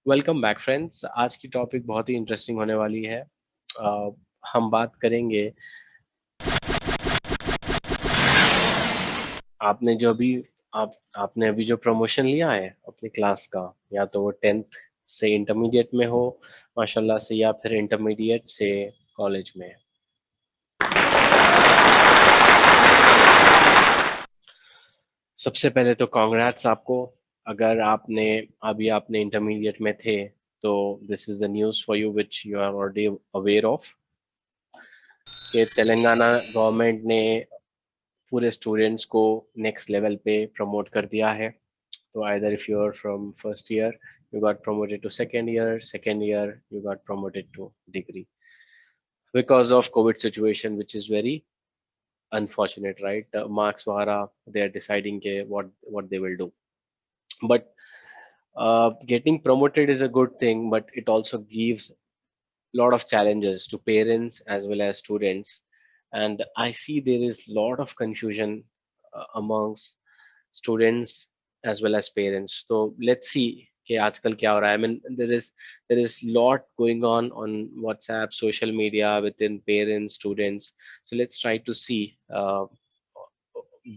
Welcome back friends. आज की topic बहुत ही इंटरेस्टिंग होने वाली है। हम बात करेंगे। आपने जो अभी आपने अभी जो प्रमोशन लिया है अपनी क्लास का, या तो वो 10th से इंटरमीडिएट में हो माशाल्लाह से, या फिर इंटरमीडिएट से कॉलेज में। सबसे पहले तो कॉन्ग्रेट्स आपको। अगर आपने इंटरमीडिएट में थे तो this is the news for you which you are already aware of, कि तेलंगाना गवर्नमेंट ने पूरे स्टूडेंट्स को नेक्स्ट लेवल पे प्रमोट कर दिया है। तो either if you are from first year you got promoted to second year you got promoted to degree because of COVID situation, which is very unfortunate, right? Marks wara, they are deciding ke what they will do. But getting promoted is a good thing, but it also gives lot of challenges to parents as well as students. And I see there is lot of confusion amongst students as well as parents. So let's see कि आजकल क्या हो रहा है. I mean, there is lot going on WhatsApp, social media within parents, students. So let's try to see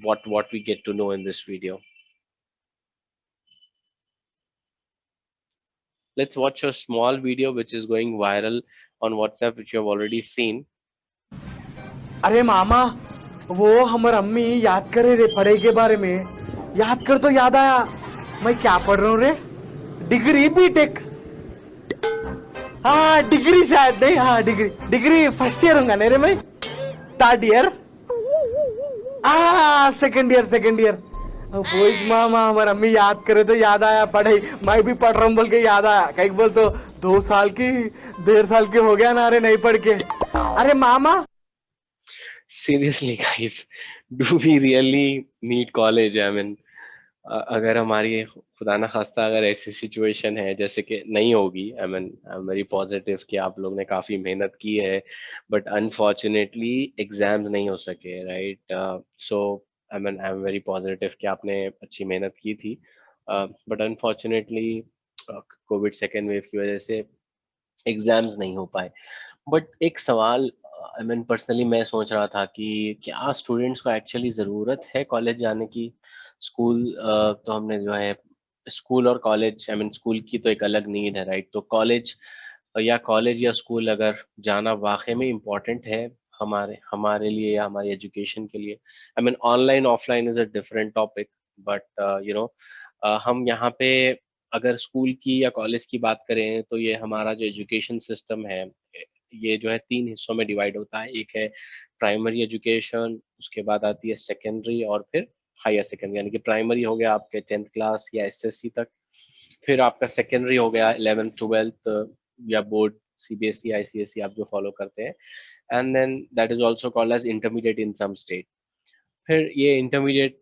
what we get to know in this video. Let's watch a small video which is going viral on WhatsApp, which you have already seen. अरे मामा, वो हमार अम्मी याद करे रे पढ़ाई के बारे में। याद कर तो याद आया, मैं क्या पढ़ रहा हूँ रे? Degree BTech. हाँ डिग्री शायद नहीं, हाँ डिग्री डिग्री फर्स्ट ईयर होगा नहीं रे मैं, थर्ड ईयर। Second year. वही मामा, हमारे अम्मी याद करे तो याद आया पढ़ाई। मैं भी पढ़ रहा हूँ बोल के याद आया, कहीं बोल तो 2 साल की 1.5 साल की हो गया ना रे नहीं पढ़ के। अरे मामा, Seriously, guys, do we really need college? I mean, अगर हमारी खुदा ना खास्ता अगर ऐसी सिचुएशन है, जैसे कि नहीं होगी, आई एम वेरी पॉजिटिव कि आप लोग ने काफी मेहनत की है, बट अनफॉर्चुनेटली एग्जाम्स नहीं हो सके, right? So I am very positive कि आपने अच्छी मेहनत की थी, but unfortunately Covid second wave की वजह से एग्जाम्स नहीं हो पाए। बट एक सवाल, आई मीन पर्सनली मैं सोच रहा था कि क्या स्टूडेंट्स को एक्चुअली ज़रूरत है कॉलेज जाने की? स्कूल तो हमने जो है, स्कूल और कॉलेज, आई मीन स्कूल की तो एक अलग नीड है, राइट? तो कॉलेज या स्कूल अगर जाना वाकई में इम्पोर्टेंट है हमारे हमारे लिए या हमारी एजुकेशन के लिए। I mean online offline is a different topic, but you know हम यहाँ पे अगर स्कूल की या कॉलेज की बात करें तो ये हमारा जो एजुकेशन सिस्टम है, ये जो है 3 हिस्सों में डिवाइड होता है। एक है प्राइमरी एजुकेशन, उसके बाद आती है सेकेंडरी, और फिर हायर सेकेंडरी। यानी कि प्राइमरी हो गया आपके 10th क्लास या एसएससी तक, फिर आपका सेकेंडरी हो गया 11th 12th या बोर्ड सीबीएसई आईसीएसई आप जो फॉलो करते हैं, and then that is also called as intermediate in some state. फिर ये इंटरमीडिएट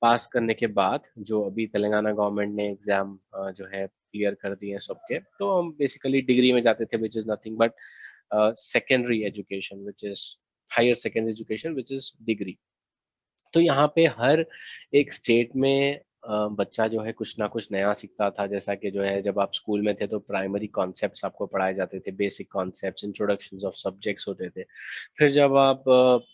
पास करने के बाद जो अभी तेलंगाना गवर्नमेंट ने एग्जाम जो है क्लियर कर दिए हैं सबके, तो हम बेसिकली डिग्री में जाते थे, which is nothing but secondary education, which is higher secondary education, which is degree. तो यहाँ पे हर एक स्टेट में बच्चा जो है कुछ ना कुछ नया सीखता था। जैसा कि जो है, जब आप स्कूल में थे तो प्राइमरी कॉन्सेप्ट्स आपको पढ़ाए जाते थे, basic concepts, introductions of subjects होते थे। फिर जब आप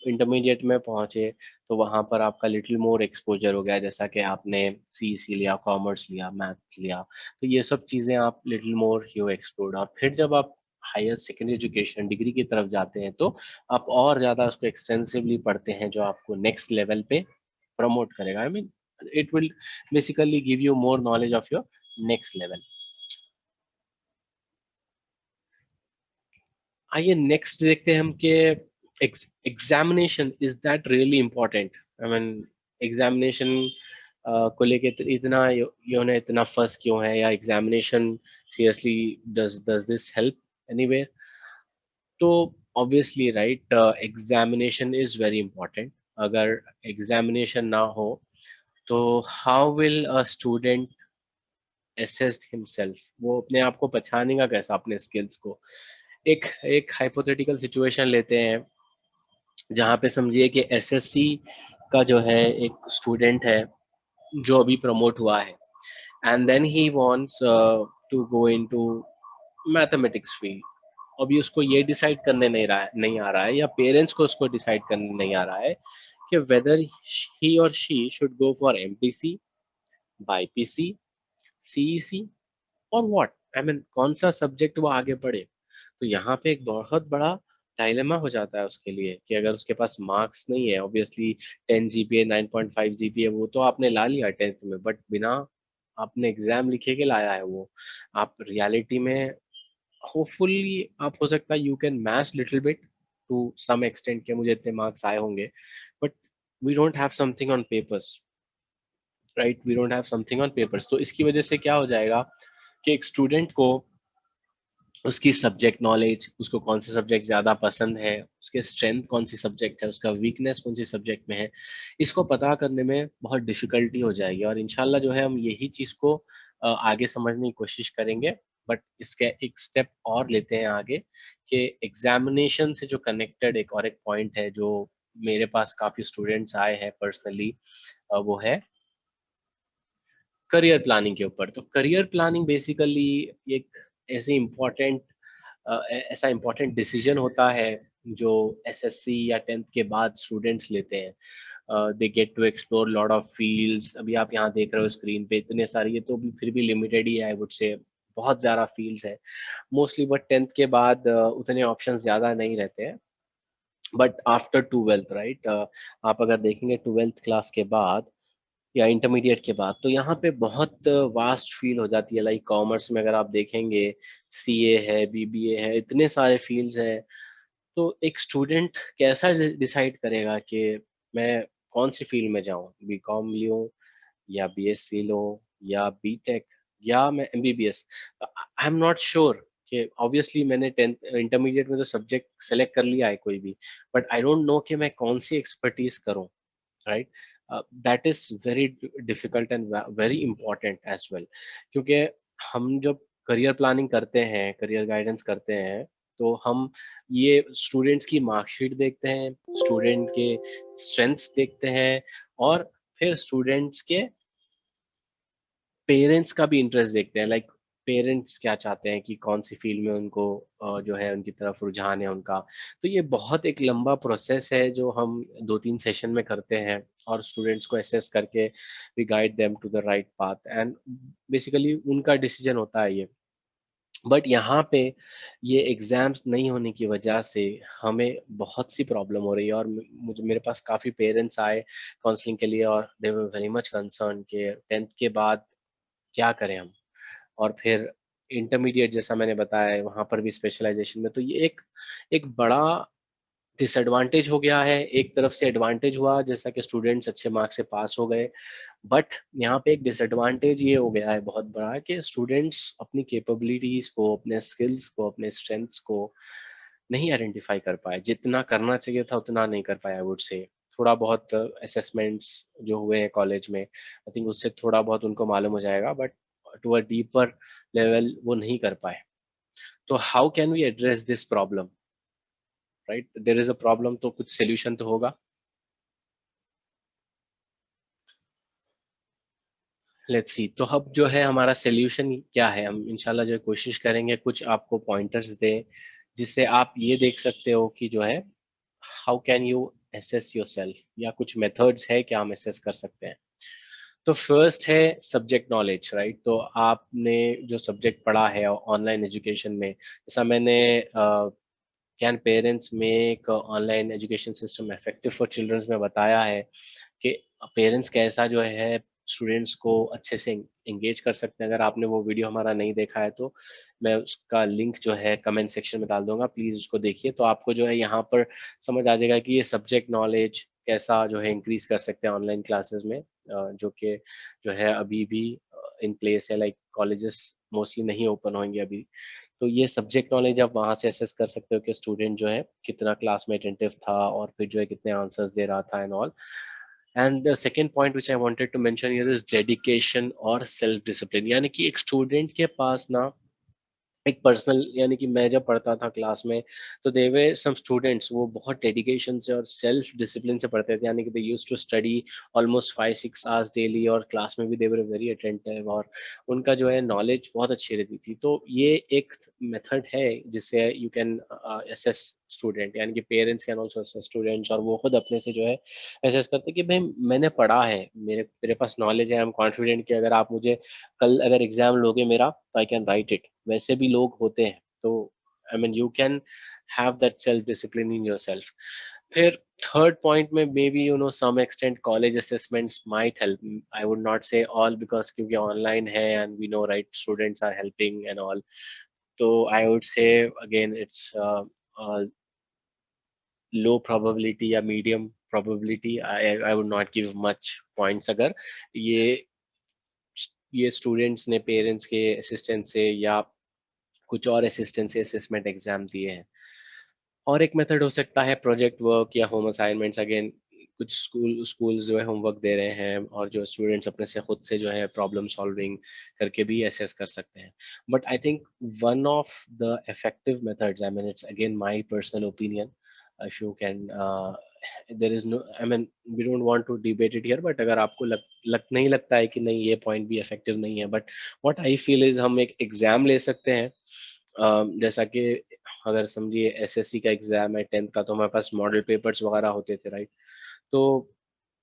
इंटरमीडिएट में पहुंचे तो वहां पर आपका लिटिल मोर एक्सपोजर हो गया, जैसा कि आपने सीईसी लिया, कॉमर्स लिया, मैथ लिया, तो ये सब चीजें आप लिटिल मोर यू एक्सप्लोर्ड। और फिर जब आप हायर सेकेंडरी एजुकेशन डिग्री की तरफ जाते हैं तो आप और ज्यादा उसको एक्सटेंसिवली पढ़ते हैं, जो आपको नेक्स्ट लेवल पे प्रमोट करेगा। I mean it will basically give you more knowledge of your next level. आइए नेक्स्ट देखते हैं हम कि examination is that really important? I mean examination को लेके इतना यो ने इतना फर्स क्यों है, या examination seriously does this help anywhere? तो obviously right, examination is very important. अगर एग्जामिनेशन ना हो तो how will a student assess himself? वो अपने आप को पहचानेगा कैसा, अपने स्किल्स को? एक एक हाइपोथेटिकल सिचुएशन लेते हैं, जहाँ पे समझिए कि एसएससी का जो है एक स्टूडेंट है जो अभी प्रमोट हुआ है, and then he wants to go into mathematics field, अभी उसको ये डिसाइड करने नहीं आ रहा है, या पेरेंट्स को उसको डिसाइड करने नहीं आ रहा है कि वेदर ही और she should go for MPC, BiPC, CEC और व्हाट, आई मीन कौन सा सब्जेक्ट वो आगे पढ़े। तो यहाँ पे एक बहुत बड़ा डायलेमा हो जाता है उसके लिए कि अगर उसके पास मार्क्स नहीं है, ऑब्वियसली 10 जीपीए 9.5 जीपीए वो तो आपने ला लिया 10th में, बट बिना आपने एग्जाम लिखे के लाया है वो, आप रियलिटी में होपफुली आप हो सकता है you can match little bit to some extent के मुझे इतने मार्क्स आए होंगे, but we don't have something on papers, right, we don't have something on papers. तो इसकी वजह से क्या हो जाएगा कि एक स्टूडेंट को उसकी सब्जेक्ट नॉलेज, उसको कौन से सब्जेक्ट ज्यादा पसंद है, उसके स्ट्रेंथ कौन सी सब्जेक्ट है, उसका वीकनेस कौन सी सब्जेक्ट में है, इसको पता करने में बहुत डिफिकल्टी हो जाएगी। और इंशाल्लाह जो है हम यही चीज को आगे समझने की कोशिश करेंगे। बट इसके एक स्टेप और लेते हैं आगे कि एग्जामिनेशन से जो कनेक्टेड एक पॉइंट है जो मेरे पास काफी स्टूडेंट्स आए हैं पर्सनली, वो है करियर प्लानिंग के ऊपर। तो करियर प्लानिंग बेसिकली एक ऐसे इम्पोर्टेंट ऐसा इम्पोर्टेंट डिसीजन होता है जो एसएससी या 10th के बाद स्टूडेंट्स लेते हैं। They get to explore lot of fields. अभी आप यहाँ देख रहे हो स्क्रीन पे इतने सारे, ये तो भी फिर भी लिमिटेड ही है आई वुड से, बहुत ज्यादा फील्ड्स है मोस्टली, बट 10th के बाद उतने ऑप्शंस ज्यादा नहीं रहते हैं। बट आफ्टर 12th राइट, आप अगर देखेंगे 12th क्लास के बाद या इंटरमीडिएट के बाद, तो यहाँ पे बहुत वास्ट फील हो जाती है। लाइक कॉमर्स में अगर आप देखेंगे सीए है, बीबीए है, इतने सारे फील्ड्स हैं। तो एक स्टूडेंट कैसा डिसाइड करेगा कि मैं कौन सी फील्ड में जाऊं, बीकॉम लूं या बीएससी लूं या बीटेक या मैं MBBS. I am not sure कि ऑब्वियसली मैंने 10th इंटरमीडिएट में तो सब्जेक्ट सेलेक्ट कर लिया है कोई भी, बट आई डोंट नो कि मैं कौन सी एक्सपर्टीज करूं, right. That is very difficult and very important as well, क्योंकि हम जब करियर प्लानिंग करते हैं, करियर गाइडेंस करते हैं, तो हम ये स्टूडेंट्स की मार्कशीट देखते हैं, स्टूडेंट के स्ट्रेंथ्स देखते हैं, और फिर स्टूडेंट्स के पेरेंट्स का भी इंटरेस्ट देखते हैं। लाइक पेरेंट्स क्या चाहते हैं कि कौन सी फील्ड में उनको जो है उनकी तरफ रुझान है उनका। तो ये बहुत एक लंबा प्रोसेस है जो हम 2-3 सेशन में करते हैं, और स्टूडेंट्स को असेस करके we guide them to the right path, and basically उनका डिसीजन होता है ये। बट यहाँ पे ये एग्जाम्स नहीं होने की वजह से हमें बहुत सी प्रॉब्लम हो रही है। और मुझे मेरे पास काफी पेरेंट्स आए काउंसलिंग के लिए, और दे वर वेरी मच कंसर्न कि 10th के बाद क्या करें हम, और फिर इंटरमीडिएट जैसा मैंने बताया है वहां पर भी स्पेशलाइजेशन में। तो ये एक एक बड़ा डिसएडवांटेज हो गया है। एक तरफ से एडवांटेज हुआ जैसा कि स्टूडेंट्स अच्छे मार्क्स से पास हो गए, बट यहाँ पे एक डिसएडवांटेज ये हो गया है बहुत बड़ा कि स्टूडेंट्स अपनी कैपेबिलिटीज को, अपने स्किल्स को, अपने स्ट्रेंथ्स को नहीं आइडेंटिफाई कर पाए। जितना करना चाहिए था उतना नहीं कर पाया आई वुड से। थोड़ा बहुत असेसमेंट्स जो हुए हैं कॉलेज में, आई थिंक उससे थोड़ा बहुत उनको मालूम हो जाएगा, but to a deeper level वो नहीं कर पाए। तो how can we address this problem, right, there is a problem तो कुछ सोल्यूशन तो होगा। लेट्स सी, तो अब जो है हमारा सोल्यूशन क्या है, हम इंशाल्लाह जो है कोशिश करेंगे कुछ आपको पॉइंटर्स दें जिससे आप ये देख सकते हो कि जो है how can you assess yourself, या कुछ मेथड्स है क्या हम एसेस कर सकते हैं। तो फर्स्ट है सब्जेक्ट नॉलेज, राइट। तो आपने जो सब्जेक्ट पढ़ा है ऑनलाइन एजुकेशन में, जैसा मैंने can parents make online education system effective for childrens में बताया है कि पेरेंट्स कैसा जो है स्टूडेंट्स को अच्छे से एंगेज कर सकते हैं। अगर आपने वो वीडियो हमारा नहीं देखा है तो मैं उसका लिंक जो है कमेंट सेक्शन में डाल दूंगा, प्लीज उसको देखिए। तो आपको जो है यहाँ पर समझ आ जाएगा कि ये सब्जेक्ट नॉलेज कैसा जो है इंक्रीज कर सकते हैं ऑनलाइन क्लासेस में, जो कि जो है अभी भी इन प्लेस है। लाइक कॉलेजेस मोस्टली नहीं ओपन होंगे अभी, तो ये सब्जेक्ट नॉलेज आप वहां से असेस कर सकते हो कि स्टूडेंट जो है कितना क्लास में अटेंटिव था, और फिर जो है कितने आंसर्स दे रहा था and all. And the second point which I wanted to mention here is dedication और सेल्फ डिसिप्लिन, यानी कि एक स्टूडेंट के पास ना एक पर्सनल, यानी कि मैं जब पढ़ता था क्लास में, तो देयर वर सम स्टूडेंट्स, वो बहुत डेडिकेशन से और सेल्फ डिसिप्लिन से पढ़ते थे, यानी कि they used to study almost 5-6 hours daily, और क्लास में भी दे वर वेरी अटेंटिव, और उनका जो है नॉलेज बहुत अच्छी रहती थी। तो ये एक मेथड है जिससे यू कैन असेस स्टूडेंट, यानी कि parents can also assess students, और वो खुद अपने से जो है असेस करते हैं कि भाई मैंने पढ़ा है, मेरे मेरे पास नॉलेज है, आई एम कॉन्फिडेंट कि अगर आप मुझे कल अगर एग्जाम लोगे मेरा, तो आई कैन राइट इट। वैसे भी लोग होते हैं, तो I mean you can have that self discipline in yourself. फिर थर्ड पॉइंट में may be some extent college assessments might help, I would not say all, because क्योंकि ऑनलाइन है and we know right, students are helping and all. तो I would say again it's low probability या medium probability, I would not give much points अगर ये ये students ने parents के assistant से या कुछ और असिस्टेंट से असेसमेंट एग्जाम दिए हैं। और एक मेथड हो सकता है प्रोजेक्ट वर्क या होम असाइनमेंट्स, अगेन कुछ स्कूल्स जो है होमवर्क दे रहे हैं, और जो स्टूडेंट्स अपने से खुद से जो है प्रॉब्लम सॉल्विंग करके भी असेस कर सकते हैं। But I think one of the effective methods, I mean it's again my personal opinion, if you can, there is no, I mean we don't want to debate it here, but अगर आपको नहीं लगता है कि नहीं ये point भी effective नहीं है, but what I feel is हम एक एग्जाम ले सकते हैं। जैसा कि अगर समझिए एसएससी का एग्जाम है 10th का, तो हमारे पास मॉडल पेपर्स वगैरह होते थे, राइट? तो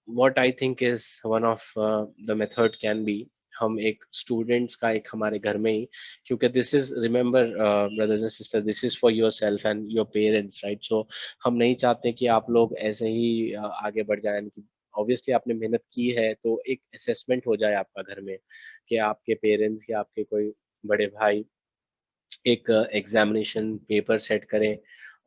what I think is one of the method can be, हम एक स्टूडेंट्स का एक हमारे घर में ही, क्योंकि this is, remember brothers and sister, this is for your self and your parents, right? So हम नहीं चाहते कि आप लोग ऐसे ही आगे बढ़ जाएं, ऑब्वियसली आपने मेहनत की है, तो एक असेसमेंट हो जाए आपका घर में कि आपके पेरेंट्स या आपके कोई बड़े भाई एक एग्जामिनेशन पेपर सेट करें,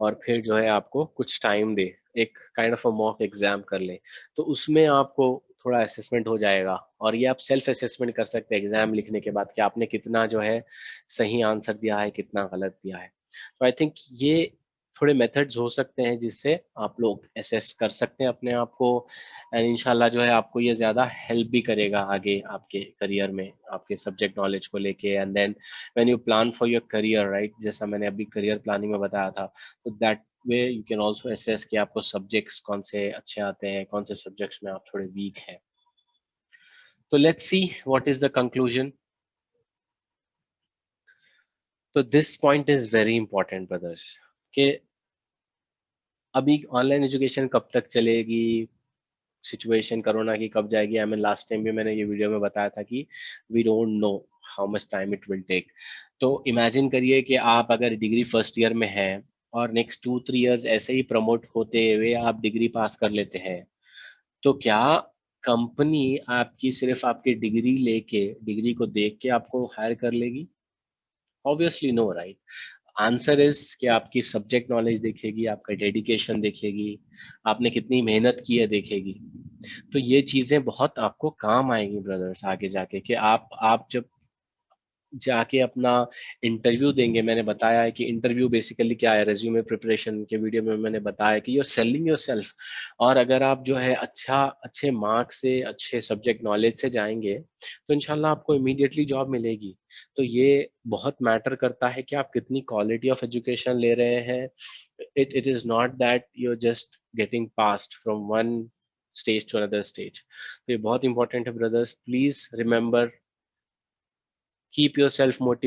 और फिर जो है आपको कुछ टाइम दे, एक kind of a mock exam कर ले, तो उसमें आपको थोड़ा असेसमेंट हो जाएगा, और ये आप सेल्फ असेसमेंट कर सकते हैं एग्जाम लिखने के बाद कि आपने कितना जो है सही आंसर दिया है, कितना गलत दिया है। तो आई थिंक ये थोड़े मेथड्स हो सकते हैं जिससे आप लोग असेस कर सकते हैं अपने आप को, एंड इंशाल्लाह जो है आपको ये ज्यादा हेल्प भी करेगा आगे आपके करियर में, आपके सब्जेक्ट नॉलेज को लेके, and then when you plan for your career, right, जैसा मैंने अभी करियर प्लानिंग में बताया था, तो that way you can also assess कि आपको सब्जेक्ट्स कौन से अच्छे आते हैं, कौन से सब्जेक्ट्स में आप थोड़े वीक हैं। तो let's see what is the conclusion. तो this point is very important brothers, कि अभी ऑनलाइन एजुकेशन कब तक चलेगी, सिचुएशन कोरोना की कब जाएगी, आई मीन लास्ट टाइम भी मैंने ये वीडियो में बताया था कि we don't know how much time it will take. तो इमेजिन करिए कि आप अगर डिग्री फर्स्ट ईयर में हैं, और नेक्स्ट 2-3 इयर्स ऐसे ही प्रमोट होते हुए आप डिग्री पास कर लेते हैं, तो क्या कंपनी आपकी सिर्फ आपकी डिग्री लेके, डिग्री को देख के आपको हायर कर लेगी? Obviously no, right? Answer is कि आपकी सब्जेक्ट नॉलेज देखेगी, आपका डेडिकेशन देखेगी, आपने कितनी मेहनत की है देखेगी। तो ये चीजें बहुत आपको काम आएंगी ब्रदर्स आगे जाके, कि आप जब जाके अपना इंटरव्यू देंगे, मैंने बताया है कि इंटरव्यू बेसिकली क्या है, रेज्यूमे प्रिपरेशन के वीडियो में मैंने बताया कि यू आर सेलिंग योरसेल्फ। और अगर आप जो है अच्छे मार्क्स से, अच्छे सब्जेक्ट नॉलेज से जाएंगे, तो इंशाल्लाह आपको इमीडिएटली जॉब मिलेगी। तो ये बहुत मैटर करता है कि आप कितनी क्वालिटी ऑफ एजुकेशन ले रहे हैं। It is not that you are just getting passed from one stage to another stage. तो ये बहुत इंपॉर्टेंट है brothers, please remember, keep yourself motivated.